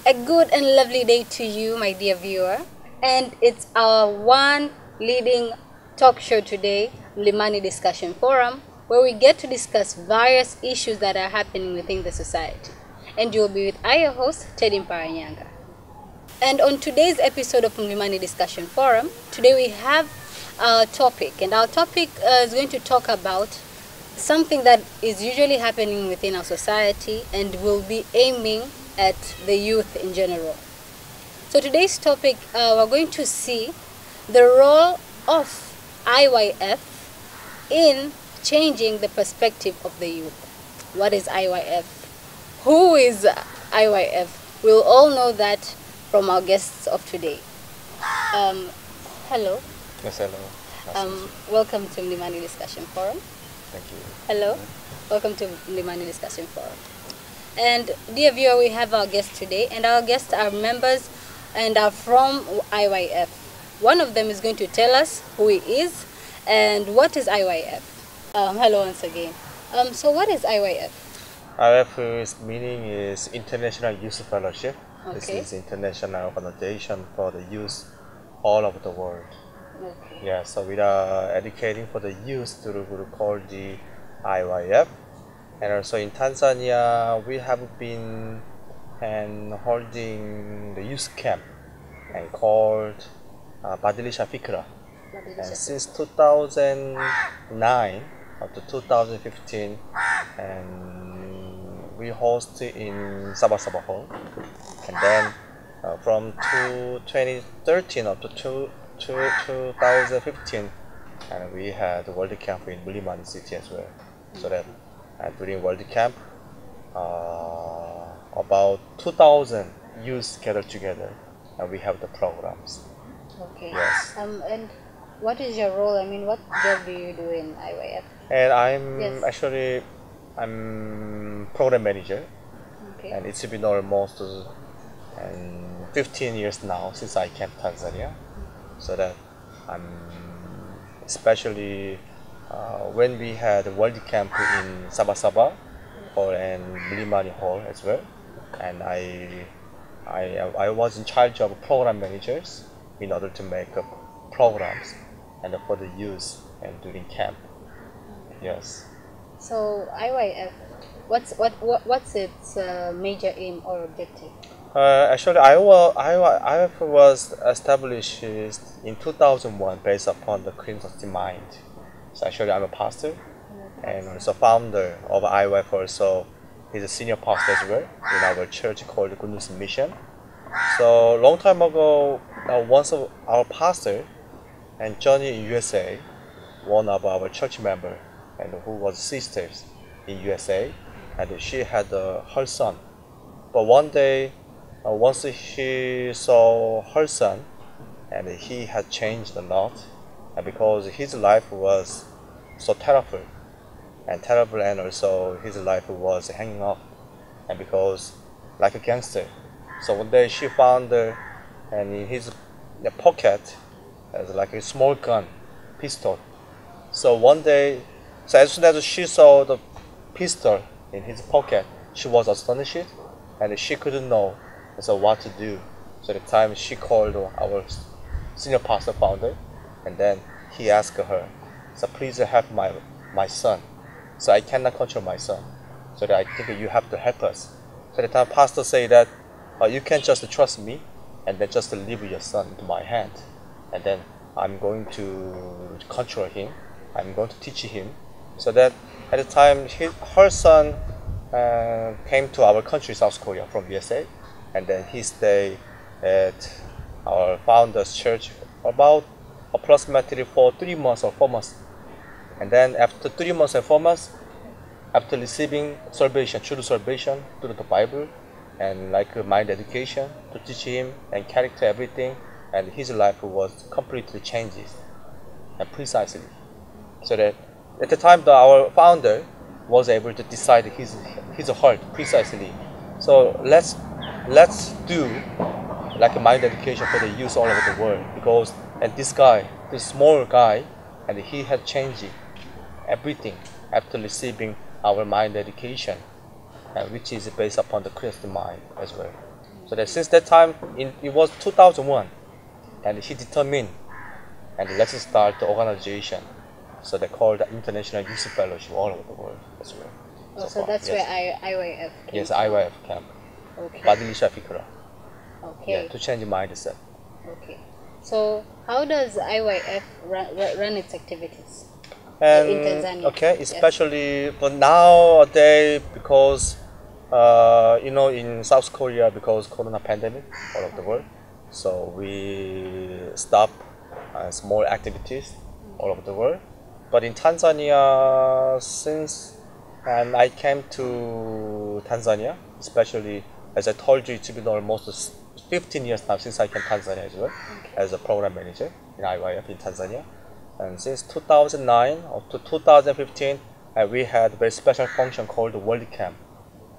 A good and lovely day to you, my dear viewer. And it's our one leading talk show today, Mlimani Discussion Forum, where we get to discuss various issues that are happening within the society. And you'll be with our host, Teddy Mparanyanga. And on today's episode of Mlimani Discussion Forum, today we have a topic, and our topic is going to talk about something that is usually happening within our society and will be aiming at the youth in general. So today's topic, we're going to see the role of IYF in changing the perspective of the youth. What is IYF? Who is IYF? We'll all know that from our guests of today. Hello. Yes, hello. Welcome to Mlimani Discussion Forum. Thank you. Hello. Welcome to Mlimani Discussion Forum. And dear viewer, we have our guests today, and our guests are members and are from IYF. One of them is going to tell us who he is and what is IYF. Hello once again. So what is IYF? IF's meaning is International Youth Fellowship. Okay. This is international organization for the youth all over the world. Okay. Yeah, so we are educating for the youth through a group called the IYF. And also in Tanzania, we have been holding the youth camp and called Badilisha Fikra. And since 2009 up to 2015, and we host in Sabah Hall. And then from 2013 up to 2015, and we had the World Camp in Mlimani city as well. So that during World Camp, about 2,000 youth gathered together, and we have the programs. Okay. Yes. And what is your role? I mean, what job do you do in IYF? And I'm Yes. actually program manager, Okay. and it's been almost 15 years now since I came to Tanzania. So that I'm especially when we had a World Camp in Sabah Hall and Mlimani Hall as well, and I was in charge of program managers in order to make up programs and for the youth and during camp. Yes. So IYF, what's its major aim or objective? Actually, IF was established in 2001 based upon the Christian mind. So actually, I'm a pastor and also founder of IYF. Also, he's a senior pastor as well in our church called Good News Mission. So long time ago, once of our pastor and Johnny in USA, one of our church member, and who was sisters in USA, and she had her son. But one day, once she saw her son, and he had changed a lot, and because his life was so terrible, and also his life was hanging up, and because like a gangster. So one day she found and in his pocket as like a small gun, pistol. So one day, so as soon as she saw the pistol in his pocket, she was astonished, and she couldn't know so what to do. So at the time she called our senior pastor founder, and then he asked her, so please help my son. So I cannot control my son. So that I think you have to help us. So at the time pastor said that you can just trust me and then just leave your son into my hand. And then I'm going to control him. I'm going to teach him. So that at the time her son came to our country, South Korea, from USA. And then he stayed at our founder's church about approximately for 3 months or 4 months. And then after 3 months and 4 months, after receiving salvation, true salvation through the Bible, and like mind education to teach him and character everything, and his life was completely changes and precisely. So that at the time our founder was able to decide his heart precisely. So let's do like a mind education for the youth all over the world, because and this small guy, and he had changed everything after receiving our mind education, which is based upon the Christian mind as well. So that since that time, it was 2001, and he determined, and let's start the organization. So they call the International Youth Fellowship all over the world as well. Oh, so that's yes. where IYF came Yes, from. IYF camp. Okay. Badilisha Fikra. Okay. Yeah, to change mindset. Okay. So how does IYF run its activities And in Tanzania? okay, especially for nowadays because in South Korea because Corona pandemic all over the world, so we stop small activities all over the world. But in Tanzania, since and I came to Tanzania, especially as I told you, it's been almost 15 years now since I came to Tanzania as well as a program manager in IYF in Tanzania. And since 2009 up to 2015, we had a very special function called the World Camp.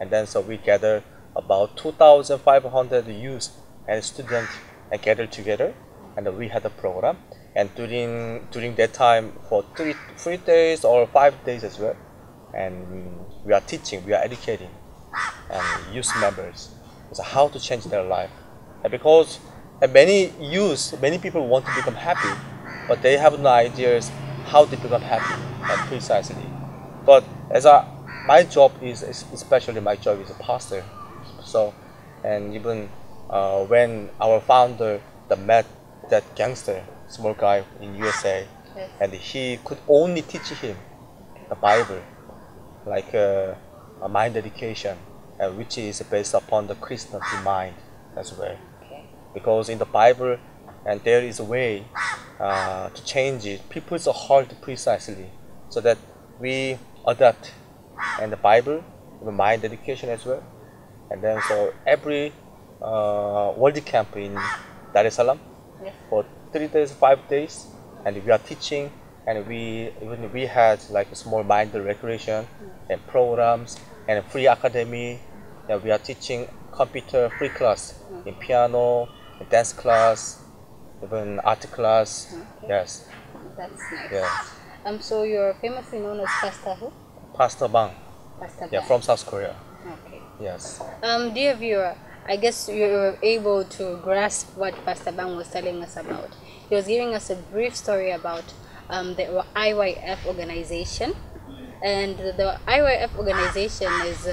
And then so we gathered about 2,500 youth and students and gathered together, and we had a program. And during that time for 3 days or 5 days as well, and we are teaching, we are educating and youth members so how to change their life. And because many people want to become happy, but they have no ideas how to become happy and precisely. But my job is especially my job is a pastor. So, and even when our founder met that gangster, small guy in USA, Yes. and he could only teach him the Bible, like a mind education, which is based upon the Christianity mind as well. Okay. Because in the Bible, and there is a way to change it, people's heart precisely, so that we adapt and the Bible, the mind education as well. And then so every world camp in Dar es Salaam Yes. for 3 days, 5 days, and we are teaching, and we had like a small mind recreation and programs and free academy. And we are teaching computer free class in piano, dance class, even art class. Okay. Yes, That's nice. yeah. So you're famously known as Pastor who? Pastor Bang, Pastor yeah, Bang. from South Korea. Okay. Yes. Dear viewer, I guess you were able to grasp what Pastor Bang was telling us about. He was giving us a brief story about the IYF organization. And the IYF organization is,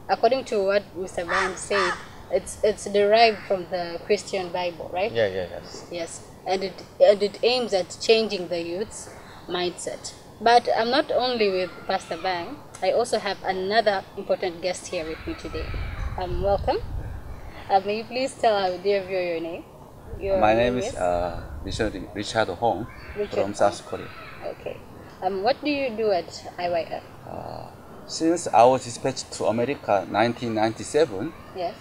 according to what Mr. Bang said, it's derived from the Christian Bible, right? Yeah, yes. Yes, and it aims at changing the youth's mindset. But I'm not only with Pastor Bang. I also have another important guest here with me today. Welcome. May you please tell our dear viewer your name? My name is Richard Hong Richard from Hong. South Korea. Okay. What do you do at IYF? Since I was dispatched to America 1997, Yes.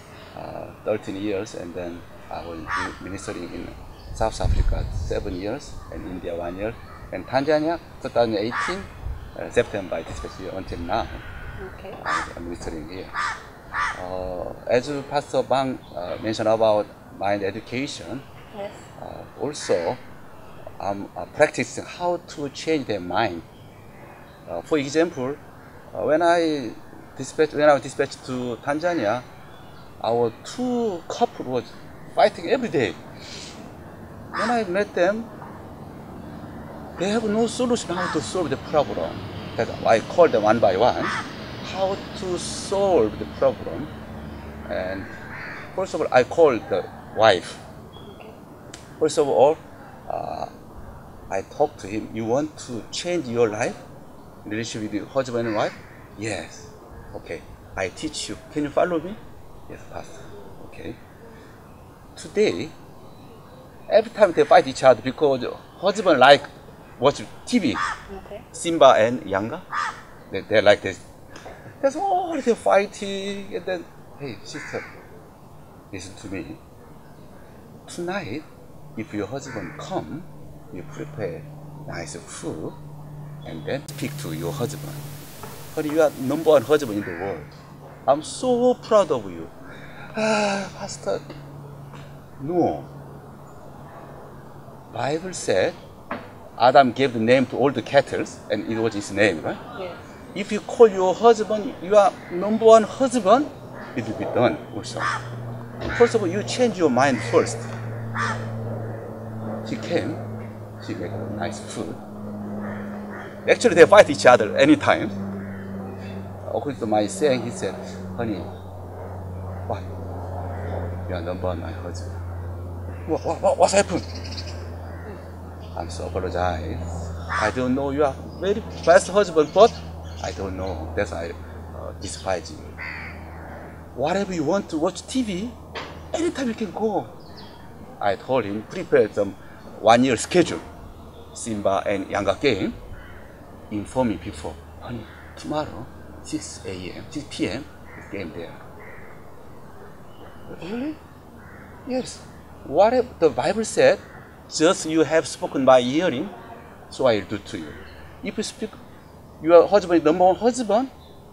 13 years, and then I was ministering in South Africa 7 years, and India 1 year, and Tanzania 2018 September I dispatched here until now. Okay. I'm ministering here. As Pastor Bang mentioned about mind education, Yes. also I'm practicing how to change their mind. For example, when I was dispatched to Tanzania, our two couple was fighting every day. When I met them, they have no solution how to solve the problem. That I called them one by one, how to solve the problem. And first of all, I called the wife. First of all, I talked to him. You want to change your life, relationship with your husband and wife? Yes. Okay. I teach you. Can you follow me? Yes, Pastor. Okay. Today, every time they fight each other because husband like watch TV, Okay. Simba and Yanga, they're like this. That's all they're fighting. And then, hey, sister, listen to me. Tonight, if your husband come, you prepare nice food and then speak to your husband. But you are number one husband in the world. I'm so proud of you. Pastor, no. Bible said Adam gave the name to all the cattle, and it was his name, right? Yes. If you call your husband, you are number one husband, it will be done also. First of all, you change your mind first. He came, she made nice food. Actually, they fight each other anytime. According to my saying, he said, honey, why? You are number one, my husband. What happened? I'm so apologize. I don't know, you are very best husband, but I don't know. That's why I despise you. Whatever you want to watch TV, anytime you can go. I told him, prepare some 1 year schedule. Simba and Yanga game. Inform me before. Honey, tomorrow, 6 a.m., 6 p.m., game there. Really? Yes. Whatever the Bible said, just you have spoken by hearing, so I will do to you. If you speak, your husband is number one husband,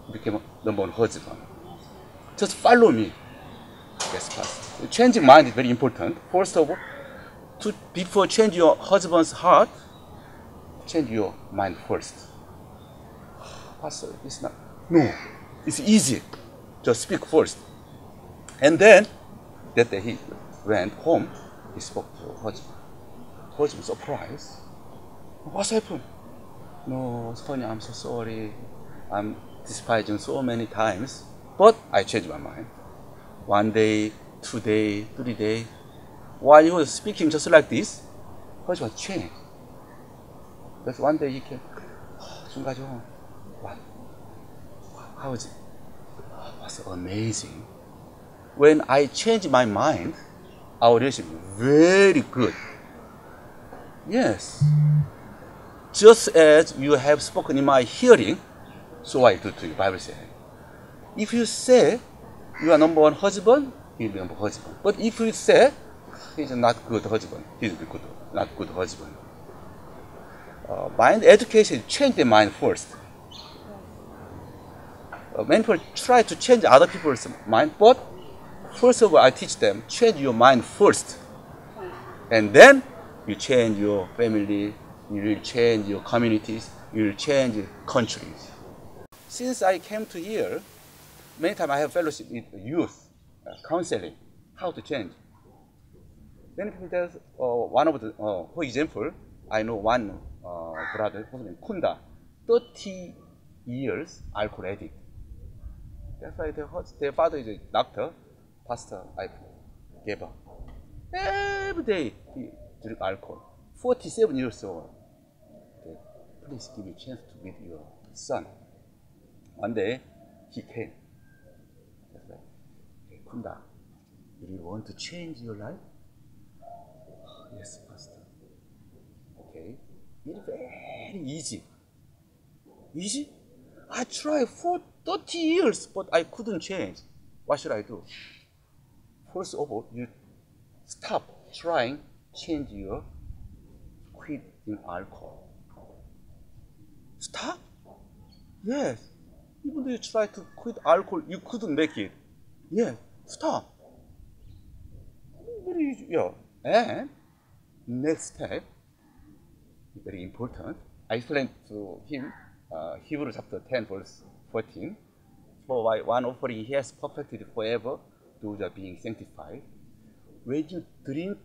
you become number one husband. Just follow me. Yes, Pastor. Changing mind is very important. First of all, before change your husband's heart, change your mind first. Pastor, it's not. No, it's easy. Just speak first. And then, that day he went home, he spoke to husband. Husband surprised. What's happened? No, Sonny, I'm so sorry. I'm despising so many times. But I changed my mind. 1 day, 2 days, 3 days. While he was speaking just like this, husband changed. Because one day he came, 중가죠. What? How is it? It was amazing. When I changed my mind, our relationship very good. Yes. Just as you have spoken in my hearing, so I do to you, Bible says. If you say you are number one husband, he will be number one husband. But if you say he's not good husband, he will be good, not good husband. Mind education, change the mind first. Many people try to change other people's mind, but first of all, I teach them, change your mind first. And then you change your family, you will change your communities, you will change countries. Since I came to here, many times I have fellowship with youth, counseling, how to change. Many people tell, one of the, for example, I know one brother, Kunda, 30 years alcohol addict. That's why their father is a doctor, pastor, I gave up. Every day he drink alcohol. 47 years old. Okay, please give me a chance to meet your son. One day he came. That's like, hey, Kunda, do you want to change your life? Oh, yes, pastor. Okay, it's very easy. Easy? I tried for 30 years, but I couldn't change. What should I do? First of all, you stop trying, change your quitting alcohol. Stop? Yes. Even though you try to quit alcohol, you couldn't make it. Yes. Stop. Very easy. Yeah. And next step, very important. I explained to him Hebrews chapter 10, verse 14. For by one offering he has perfected forever those are being sanctified. When you drink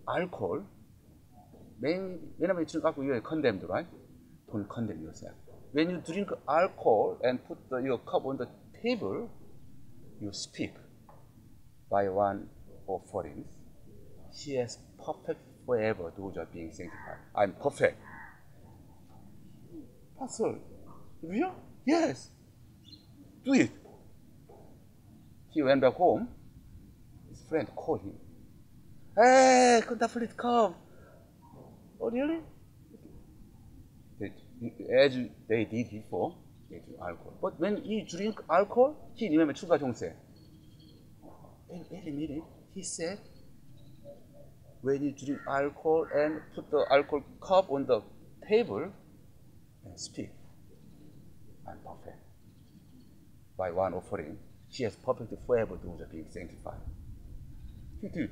alcohol, whenever you drink alcohol, you are condemned, right? Don't condemn yourself. When you drink alcohol and put your cup on the table, you speak by one offering. He has perfect forever those are being sanctified. I'm perfect. Pastor, real? Yes. Do it. He went back home. His friend called him. Hey, could that please come? Oh, really? As they did before, they drink alcohol. But when he drink alcohol, he remembered 추가 정세. Wait a minute. He said, when you drink alcohol and put the alcohol cup on the table and speak, I'm perfect. By one offering, she has perfected forever those are being sanctified. He did.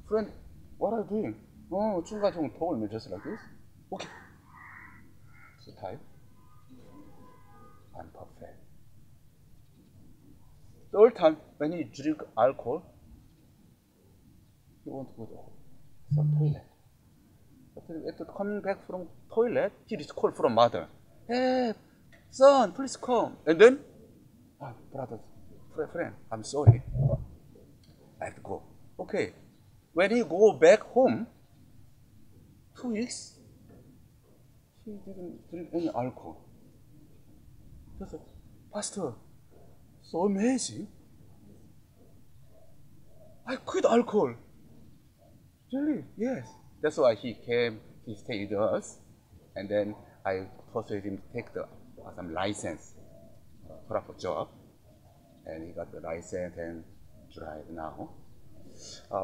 Friend, what are you doing? Oh, 중간중 told me just like this. Okay. So type, I'm perfect. all time when he drink alcohol, he want to go to some toilet. After coming back from toilet, he is called from mother. Hey, son, please come. And then, brother, friend, I'm sorry. I have to go. Okay. When he go back home, 2 weeks, he didn't drink any alcohol. Just, Pastor, so amazing. I quit alcohol. Really? Yes. That's why he came, he stayed with us. And then I persuaded him to take some license, proper job. And he got the license and drive now.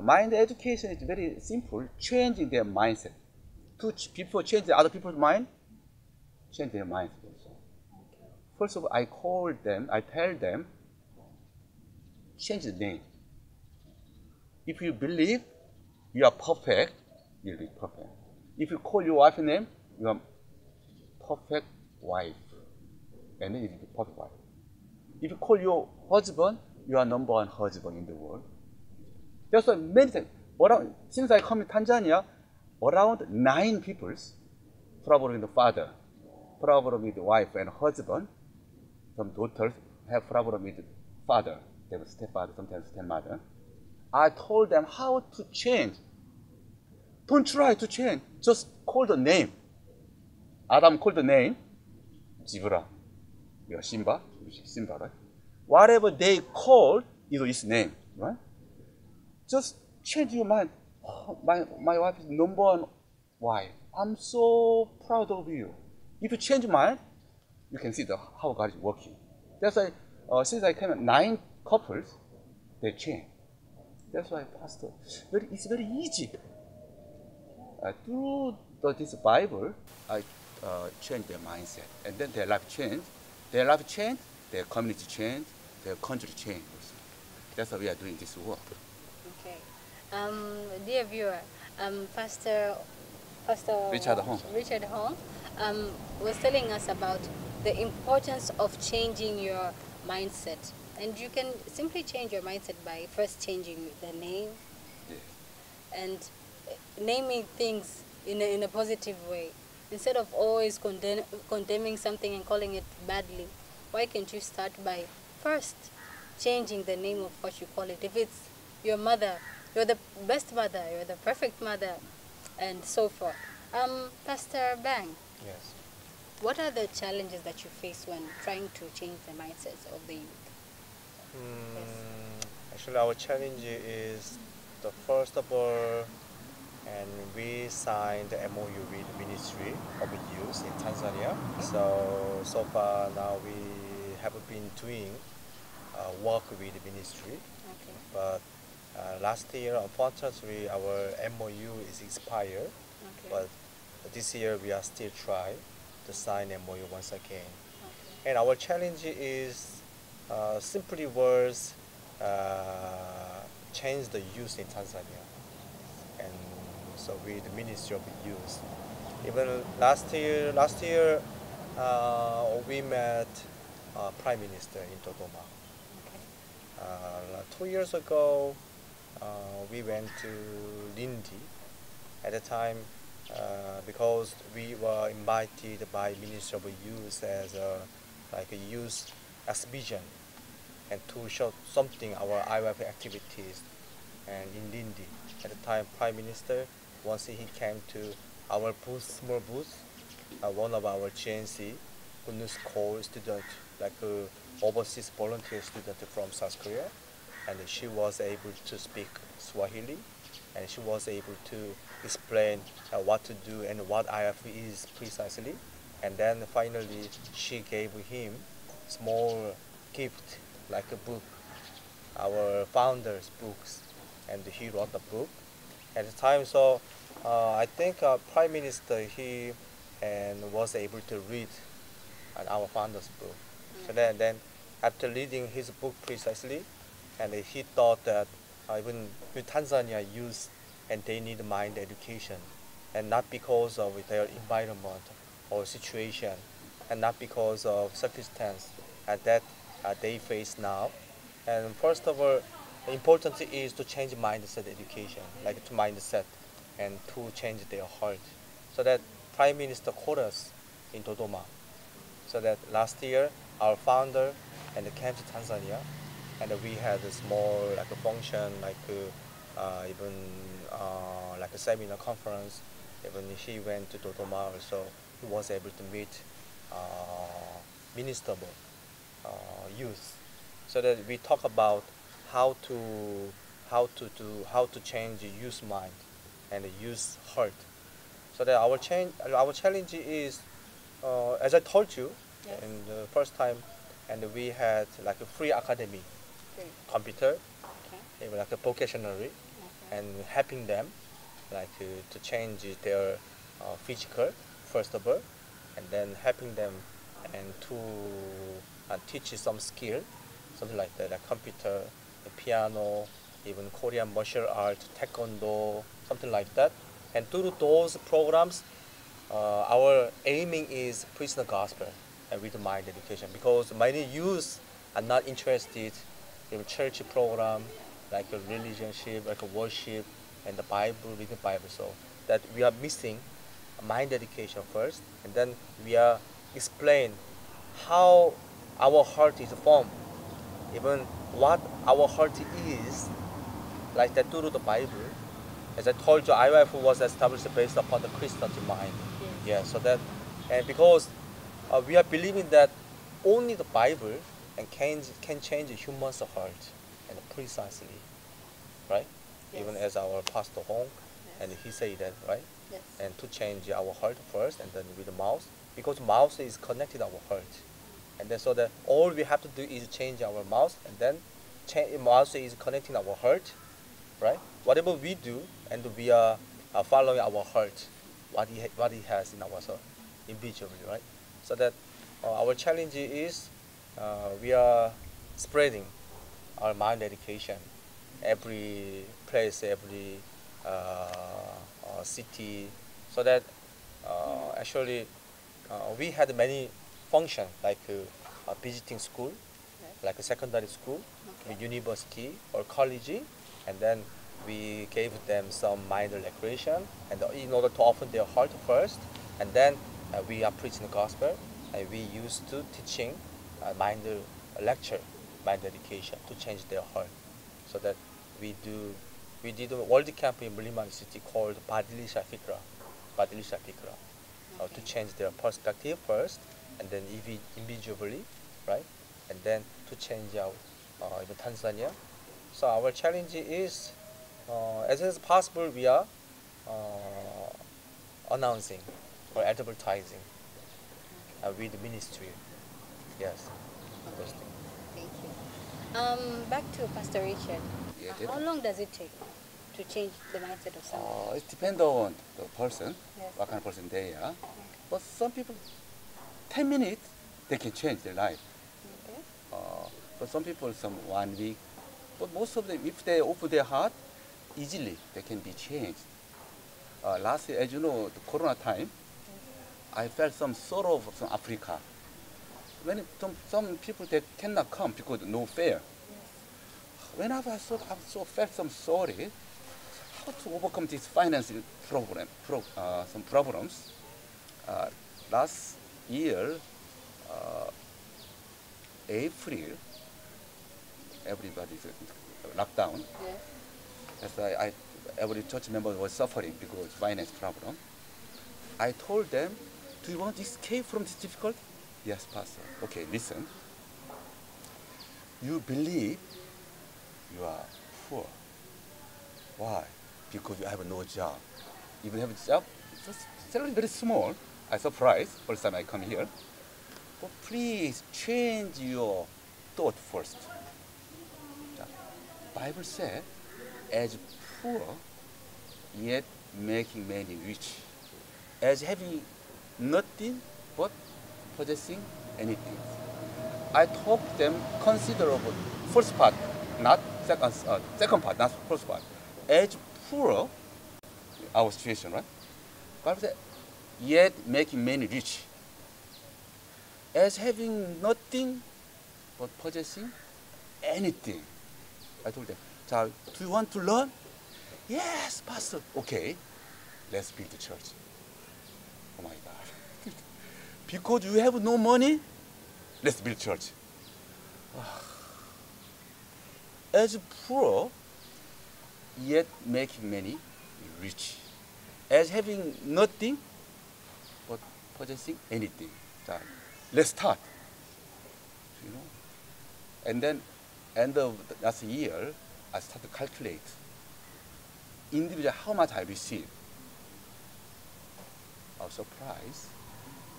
Mind education is very simple, changing their mindset. Before changing other people's mind, change their mindset also. First of all, I tell them, change the name. If you believe you are perfect, you'll be perfect. If you call your wife's name, you are perfect wife. And then you'll be perfect wife. If you call your husband, you are number one husband in the world. That's why many things. Since I come to Tanzania, around 9 people, problem with the father, problem with the wife and husband. Some daughters have problem with the father. They have a stepfather, sometimes stepmother. I told them how to change. Don't try to change. Just call the name. Adam called the name. Zebra. You are Simba. Simba, right? Whatever they call is his name, right? Just change your mind. Oh, my wife is number one wife. I'm so proud of you. If you change mind, you can see how God is working. That's why since I came, 9 couples, they change. That's why, Pastor, it's very easy. Through this Bible, I change their mindset, and then their life change. Their life change, their community change, their country change also. That's why we are doing this work. Okay. Dear viewer, Pastor Richard Hong was telling us about the importance of changing your mindset. And you can simply change your mindset by first changing the name, Yes. and naming things in a positive way. Instead of always condemning something and calling it badly, why can't you start by first changing the name of what you call it? If it's your mother, you're the best mother, you're the perfect mother, and so forth. Pastor Bang, Yes. what are the challenges that you face when trying to change the mindsets of the youth? Actually, our challenge is the first of all, and we signed the MOU with the Ministry of Youth in Tanzania. So far now we have been doing work with the ministry, Okay. but last year unfortunately our MOU is expired. Okay. But this year we are still trying to sign MOU once again. Okay. And our challenge is simply words, change the youth in Tanzania. And so with the Ministry of Youth. Even last year we met Prime Minister in Dodoma. Okay. 2 years ago we went to Lindi. At the time, because we were invited by Ministry of Youth as a youth exhibition and to show something our IWF activities. And in Lindi, at the time, Prime Minister, once he came to our booth, small booth, one of our GNC, Goodness School student, overseas volunteer student from South Korea, and she was able to speak Swahili, and she was able to explain what to do and what IF is precisely. And then finally, she gave him small gift like a book, our founder's books, and he wrote the book at the time. So I think Prime Minister he and was able to read our founder's book. So then after reading his book precisely, and he thought that even with Tanzania youth and they need mind education, and not because of their environment or situation, and not because of circumstance that they face now, And first of all, the important is to change mindset education, like to mindset, and to change their heart. So that Prime Minister called us in Dodoma. So that last year, our founder and came to Tanzania, and we had a small like a function, like even like a seminar conference. Even he went to Dodoma, so he was able to meet minister uh, youth, so that we talk about how to how to change the youth mind and the youth heart. So that our challenge is, as I told you, Yes. in the first time, and we had like a free academy, Great. computer, Okay. even like a vocationary, Okay. and helping them like to change their physical first of all, and then helping them and to teach some skill, something like that, like computer, the piano, even Korean martial art, taekwondo, something like that. And through those programs, our aiming is preach the gospel and read mind education, because many youth are not interested in church program like a relationship, like a worship, and the Bible, reading the Bible. So that we are missing mind education first, and then we are explain how our heart is formed, even what our heart is, like that through the Bible. As I told you, IYF was established based upon the Christian mind. Yes. Yeah, so that, and because we are believing that only the Bible and can change a human's heart, and precisely, right? Yes. Even as our Pastor Hong, Yes. and he said that, right? Yes. And to change our heart first, and then with the mouth, because mouth is connected our heart, and then so that all we have to do is change our mouth, and then mouth is connecting our heart, right? Whatever we do, and we are following our heart, what he has in our soul, individually, right? So that our challenge is we are spreading our mind education, every place, every city, so that actually we had many functions like visiting school, Yes. like a secondary school, Okay. university or college, and then we gave them some minor recreation, and in order to open their heart first, and then we are preaching the gospel, and we used to teaching minor lecture, minor education to change their heart, so that we do we did a world camp in Mlimani city called Badilisha Fikra, to change their perspective first, and then individually, right, and then to change our in Tanzania. So our challenge is, as soon as possible, we are announcing or advertising with the ministry. Yes, those Okay. things. Thank you. Back to Pastor Richard. Yeah, How long does it take to change the mindset of someone? it depends on the person, Yes. what kind of person they are. But some people, 10 minutes, they can change their life. Okay. But some people, some 1 week. But most of them, if they open their heart, easily they can be changed. Last year, as you know, the Corona time, I felt some sorrow from Africa. When some people they cannot come because no fare. Whenever I thought I so felt some sorry, how to overcome this financial some problems. Last year, April, everybody's locked down. Yes. That's why every church member was suffering because finance problem. I told them, do you want to escape from this difficulty? Yes, Pastor. Okay, listen. You believe you are poor. Why? Because you have no job. Even have a job, just salary very small. I surprised first time I come here. But please change your thought first. 자, Bible said, as poor, yet making many rich. As having nothing but possessing anything. I told them considerable first part, not second part, not first part. As poor, our situation, right? Bible said, yet making many rich. As having nothing but possessing anything. I told them, "So, do you want to learn?" "Yes, Pastor." "Okay, let's build the church." Oh my God. "Because you have no money, let's build church." As poor, yet making many rich. As having nothing, but possessing anything. So, let's start. You know. And then, end of last year, I started to calculate individual how much I received. I was surprised.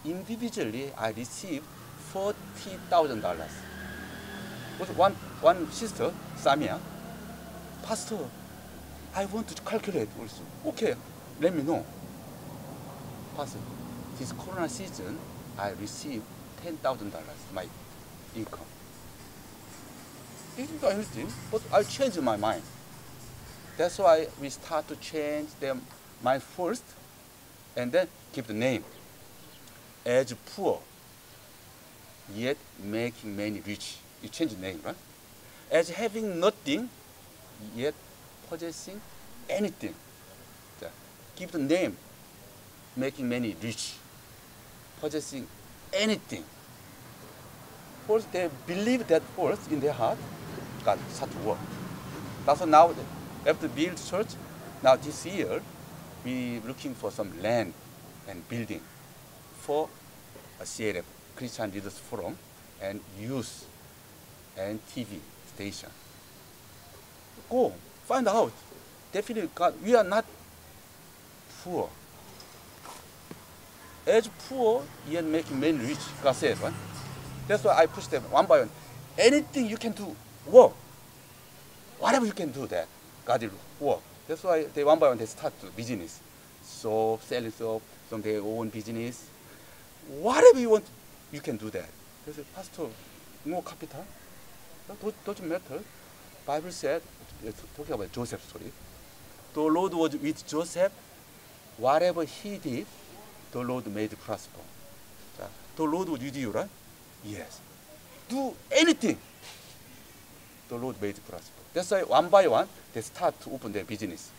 Individually, I received $40,000. One sister, Samia, "Pastor, I want to calculate also." "Okay, let me know." "Pastor, this Corona season, I received $10,000, my income." It's not anything, but I changed my mind. That's why we start to change their mind first, and then keep the name. As poor, yet making many rich. You change the name, right? As having nothing, yet possessing anything. So, keep the name, making many rich, possessing anything. First, they believe that first in their heart, God start to work. That's why now, after build church, now this year, we looking for some land and building for a CLF, Christian Leaders Forum, and youth and TV station. Go, find out. Definitely, God, we are not poor. As poor, yet making many rich, God says, right? That's why I push them one by one. Anything you can do, work. Whatever you can do that, God will work. That's why they one by one they start to business. Soap, selling soap, some their own business. Whatever you want, you can do that. They say, "Pastor, no capital? That doesn't matter." Bible said, talking about Joseph's story, the Lord was with Joseph. Whatever he did, the Lord made it prosper. The Lord was with you, right? Yes. Do anything, the Lord made it prosper. That's why one by one, they start to open their business.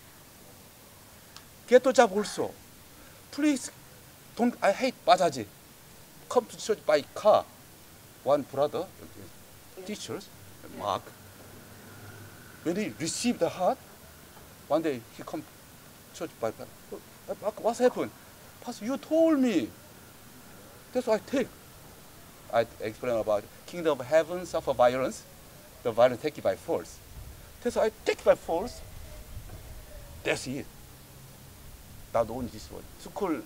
Get the job also. Please, don't, I hate Bajaji. Come to church by car. One brother, teachers, Mark, when he received the heart, one day he come to church by car. "Mark, what's happened?" "Pastor, you told me." That's what I take. I explain about kingdom of heaven suffer violence, the violence take it by force. That's why I take it by force. That's it. Not only this one. School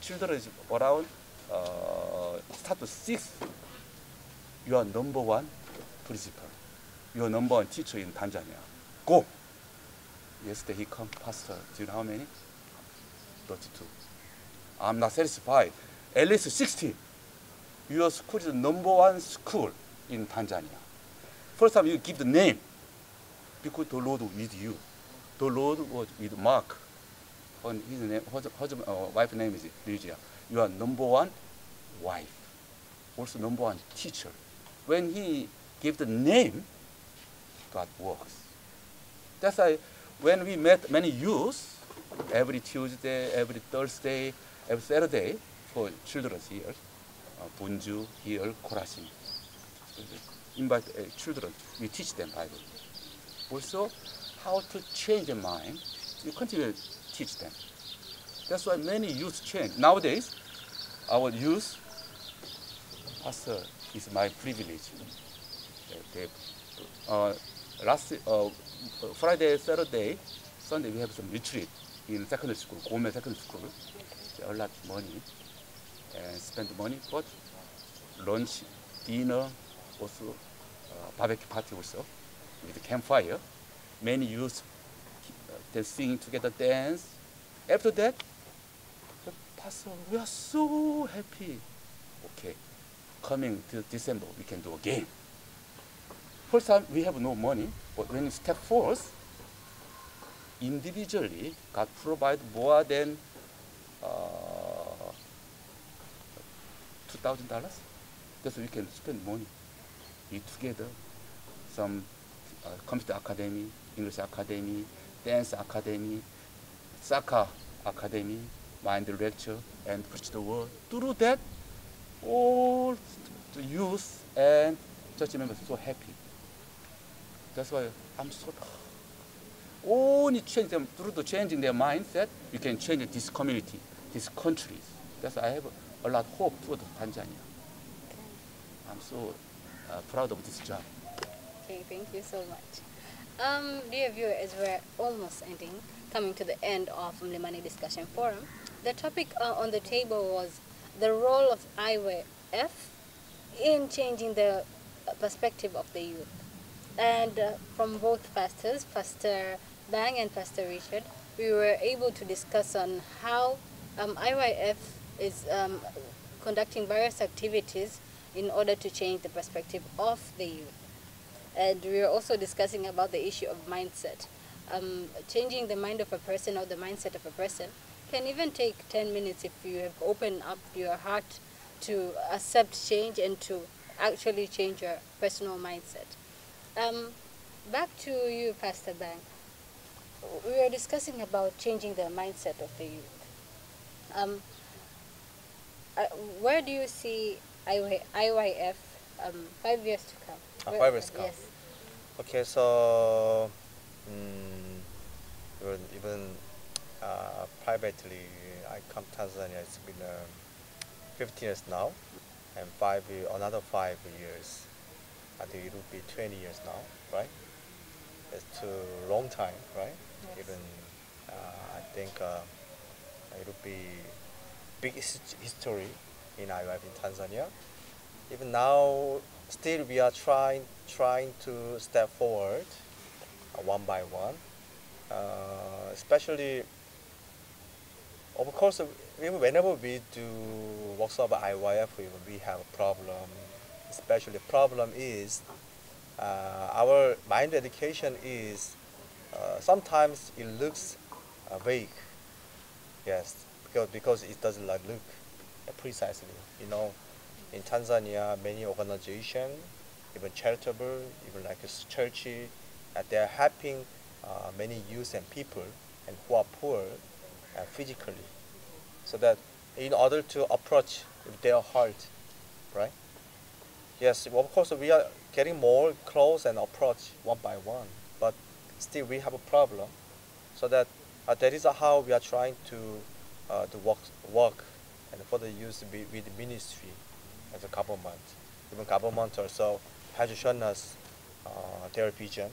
children is around start to 6. You are number one principal. You are number one teacher in Tanzania. Go. Yesterday he come, "Pastor, do you know how many?" 32. "I'm not satisfied. At least 60. Your school is the number one school in Tanzania. First time you give the name, because the Lord was with you. The Lord was with Mark. And his name, wife's name is Lydia. You are number one wife, also number one teacher." When he gave the name, God works. That's why when we met many youth, every Tuesday, every Thursday, every Saturday for children here, Bunju, here, Korasin. Invite children, we teach them Bible. Also, how to change their mind, you continue to teach them. That's why many youth change. Nowadays, our youth, Pastor, is my privilege. Last Friday, Saturday, Sunday, we have some retreat in secondary school, Gome Secondary School. They earn a lot of money and spend money, but lunch, dinner, also barbecue party also with the campfire. Many youth they sing together, dance. After that, Pastor, we are so happy. Okay, coming to December, we can do again. First time we have no money, but when you step forth, individually, God provide more than $2,000. That's why we can spend money. be together. Some computer academy, English academy, dance academy, soccer academy, mind lecture, and preach the word. Through that, all the youth and church members are so happy. That's why I'm so only change them through the changing their mindset. You can change this community, these countries. That's why I have a lot of hope toward Tanzania. I'm so proud of this job. Okay, thank you so much. Dear viewer, as we're almost ending, coming to the end of Mlimani Discussion Forum, the topic on the table was the role of IYF in changing the perspective of the youth. And from both pastors, Pastor Bang and Pastor Richard, we were able to discuss on how IYF is conducting various activities in order to change the perspective of the youth. And we were also discussing about the issue of mindset. Changing the mind of a person or the mindset of a person can even take 10 minutes if you have opened up your heart to accept change and to actually change your personal mindset. Back to you, Pastor Bang. We were discussing about changing the mindset of the youth. Where do you see IYF 5 years to come? 5 years to come. Yes. Okay, so even privately, I come to Tanzania. It's been 15 years now, and another 5 years. I think it will be 20 years now, right? It's too long time, right? Yes. Even I think it will be big history in IYF in Tanzania. Even now, still we are trying to step forward one by one. Especially, of course, whenever we do workshop at IYF, we have a problem. Especially, problem is our mind education is sometimes it looks vague. Yes, because it doesn't look precisely. You know, in Tanzania, many organizations, even charitable, even like a church, they are helping many youth and people and who are poor physically, so that in order to approach with their heart, right? Yes, of course we are getting more close and approach one by one, but still we have a problem. So that that is how we are trying to work and for the youth with ministry as a government. Even government also has shown us their vision.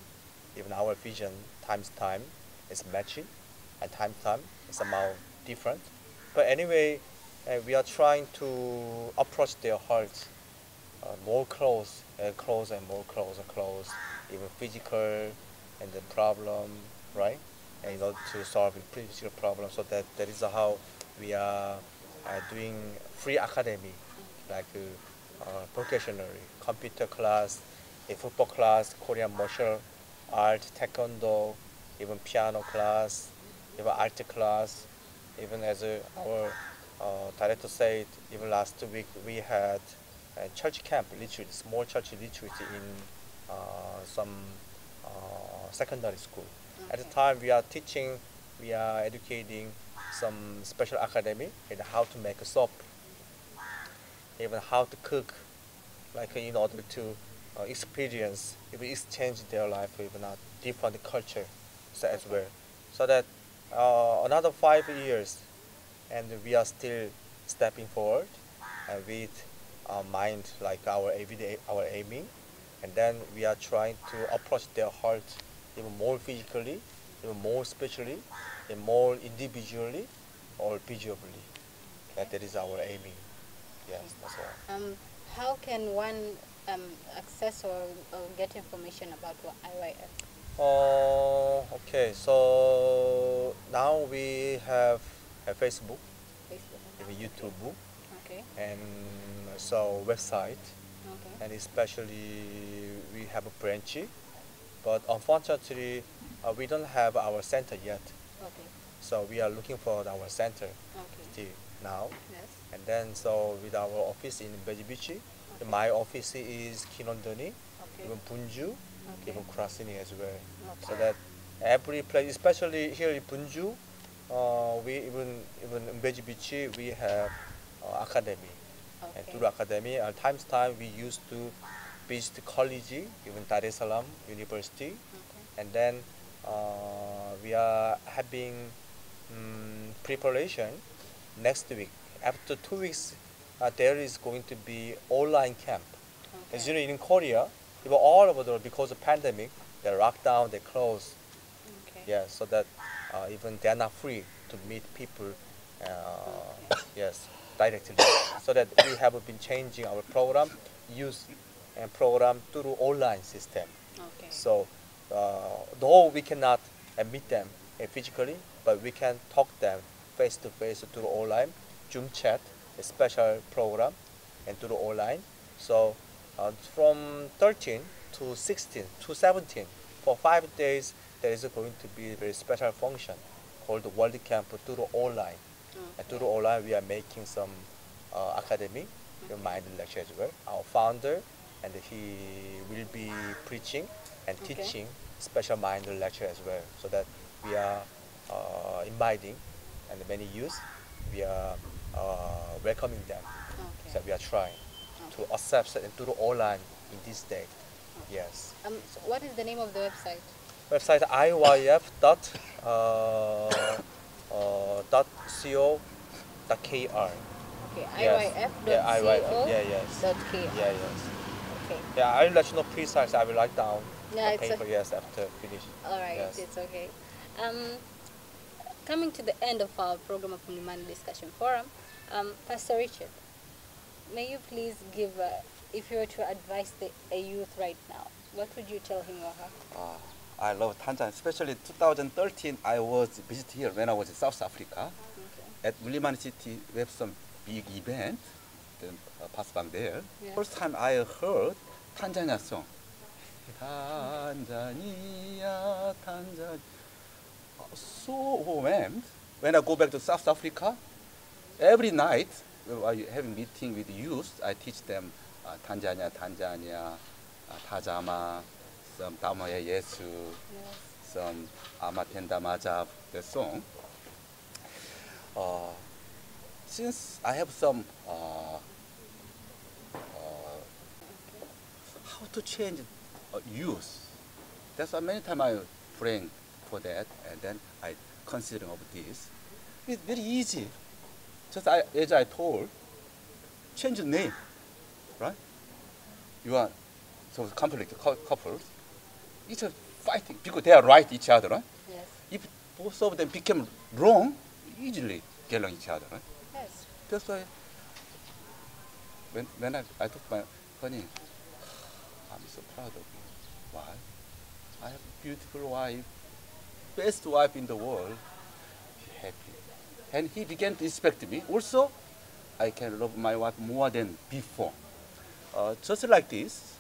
Even our vision times time is matching, and time is somehow different. But anyway, we are trying to approach their hearts more close and more close, even physical and the problem, right? And in order to solve the physical problem, so that is how we are doing free academy, like vocationary, computer class, a football class, Korean martial art, taekwondo, even piano class, even art class, even as our director said, even last week we had a church camp retreat, small church retreat in some secondary school. Okay. At the time we are teaching, we are educating some special academy in how to make a soap, even how to cook, like in order to experience, even exchange their life with a different culture as well. So that another 5 years, and we are still stepping forward with our mind, like our everyday, our aiming, and then we are trying to approach their heart even more physically, even more spiritually, and more individually or visually. That is our aiming. Yes, that's all. How can one access or get information about what IYF? Okay, so now we have a Facebook, Facebook. YouTube, Okay. and so website, Okay. and especially we have a branch, but unfortunately we don't have our center yet. Okay. So we are looking for our center Okay. still now. Yes. And then so with our office in Beji Beach, my office is Kinondoni, even Bunju, Okay. even Kurasini as well. Okay. So that every place, especially here in Bunju, we even in Beji Beach, we have academy. And Okay. through academy, times time we used to visit the college, even Dar es Salaam University, Okay. and then we are having preparation next week. After 2 weeks, there is going to be online camp. As you know, in Korea, even all over the world, because of pandemic, they lock down, they close. Okay. Yeah, so that even they are not free to meet people. Yes, directly. So that we have been changing our program, use and program through online system. Okay. So though we cannot meet them physically, but we can talk them face to face through online, Zoom chat, a special program, and through online. So from 13 to 16 to 17, for 5 days, there is going to be a very special function called the World Camp through online. And through online, we are making some academy, mind lecture as well. Our founder, and he will be preaching and Okay. teaching special mind lecture as well. So that we are inviting and many youth, we are welcoming them. Okay. So we are trying Okay. to accept and do online in this day. Yes. So what is the name of the website? Website iyf.co.kr. Okay. Yes. Yeah, IYF. Yeah, yes. iyf.co.kr. Yeah, yes. Okay. Yeah, I will let you know precise. I will write down Yeah, the it's paper. okay. Yes, after finish. All right. Yes. It's okay. Coming to the end of our program of Mlimani Discussion Forum, Pastor Richard, may you please give, if you were to advise a youth right now, what would you tell him or her? I love Tanzania, especially 2013. I was visit here when I was in South Africa. Okay. At Mlimani City, we have some big event. Then pass by there. Yeah. First time I heard Tanzania song. Tanzania, Tanzania. So overwhelmed. When I go back to South Africa, every night while having meeting with youth, I teach them Tanzania, Tajama, some Tamoya Yesu, Yes. some Amatenda Majab, the song. Since I have some how to change youth, that's why many times I praying for that, and then I considering of this. It's very easy. Just as I told, change the name, right? You are so conflict couples, each are fighting because they are right each other, right? Yes. If both of them become wrong, easily get along each other, right? Yes. That's why when I took my honey, I'm so proud of you. Why? I have a beautiful wife, best wife in the world. She's happy. And he began to respect me. Also, I can love my wife more than before. Just like this,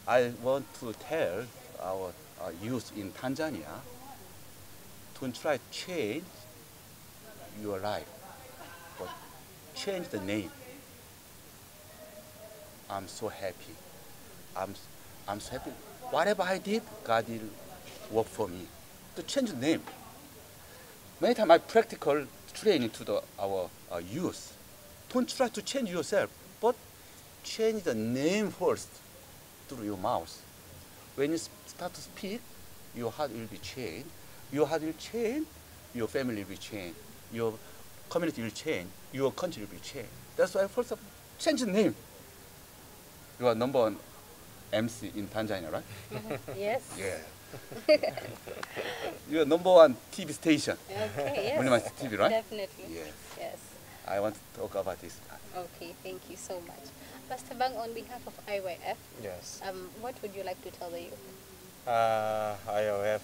I want to tell our youth in Tanzania, don't try to change your life, but change the name. I'm so happy. I'm so happy. Whatever I did, God will work for me. To change the name. Many times I practical training to our youth. Don't try to change yourself, but change the name first through your mouth. When you start to speak, your heart will be changed. Your heart will change, your family will change, your community will change, your country will change. That's why first of all, change the name. You are number one MC in Tanzania, right? Yes. Yeah. You are number one TV station. Okay. Mlimani Yes. TV, right? Definitely. Yes. Yes. I want to talk about this. Okay. Thank you so much, Pastor Bang. On behalf of IYF, Yes. what would you like to tell the youth? IOF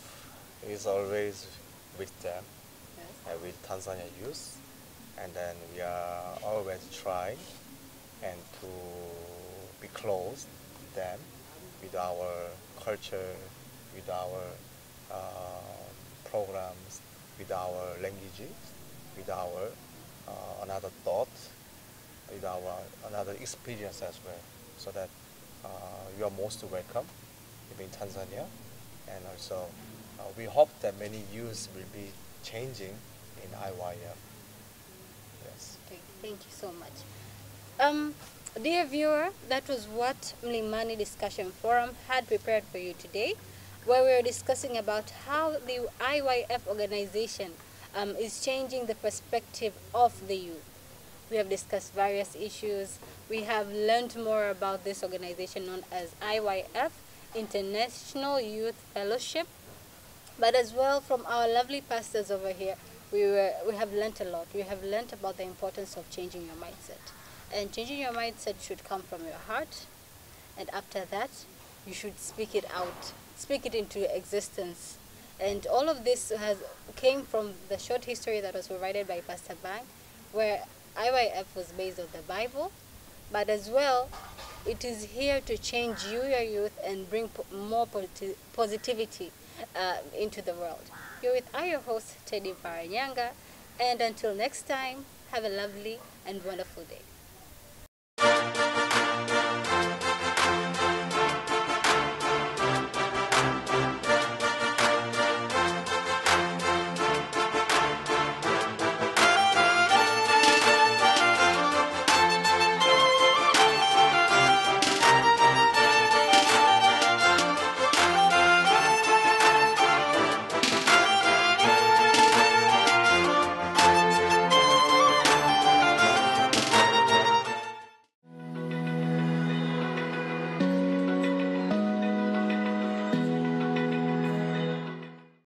is always with them, Yes. with Tanzania youth, and then we are always trying and to be close to them with our culture, with our programs, with our languages, with our another thought, with our another experience as well, so that you are most welcome in Tanzania, and also we hope that many youths will be changing in IYF. Yes. Okay, thank you so much. Dear viewer, that was what Mlimani Discussion Forum had prepared for you today, where we are discussing about how the IYF organization is changing the perspective of the youth. We have discussed various issues. We have learned more about this organization known as IYF, International Youth Fellowship. But as well, from our lovely pastors over here, we have learnt a lot. We have learnt about the importance of changing your mindset. And changing your mindset should come from your heart. And after that, you should speak it out, speak it into existence. And all of this came from the short history that was provided by Pastor Bang, where IYF was based on the Bible, but as well, it is here to change you, your youth, and bring more positivity into the world. You're with your host, Teddy Paranyanga, and until next time, have a lovely and wonderful day.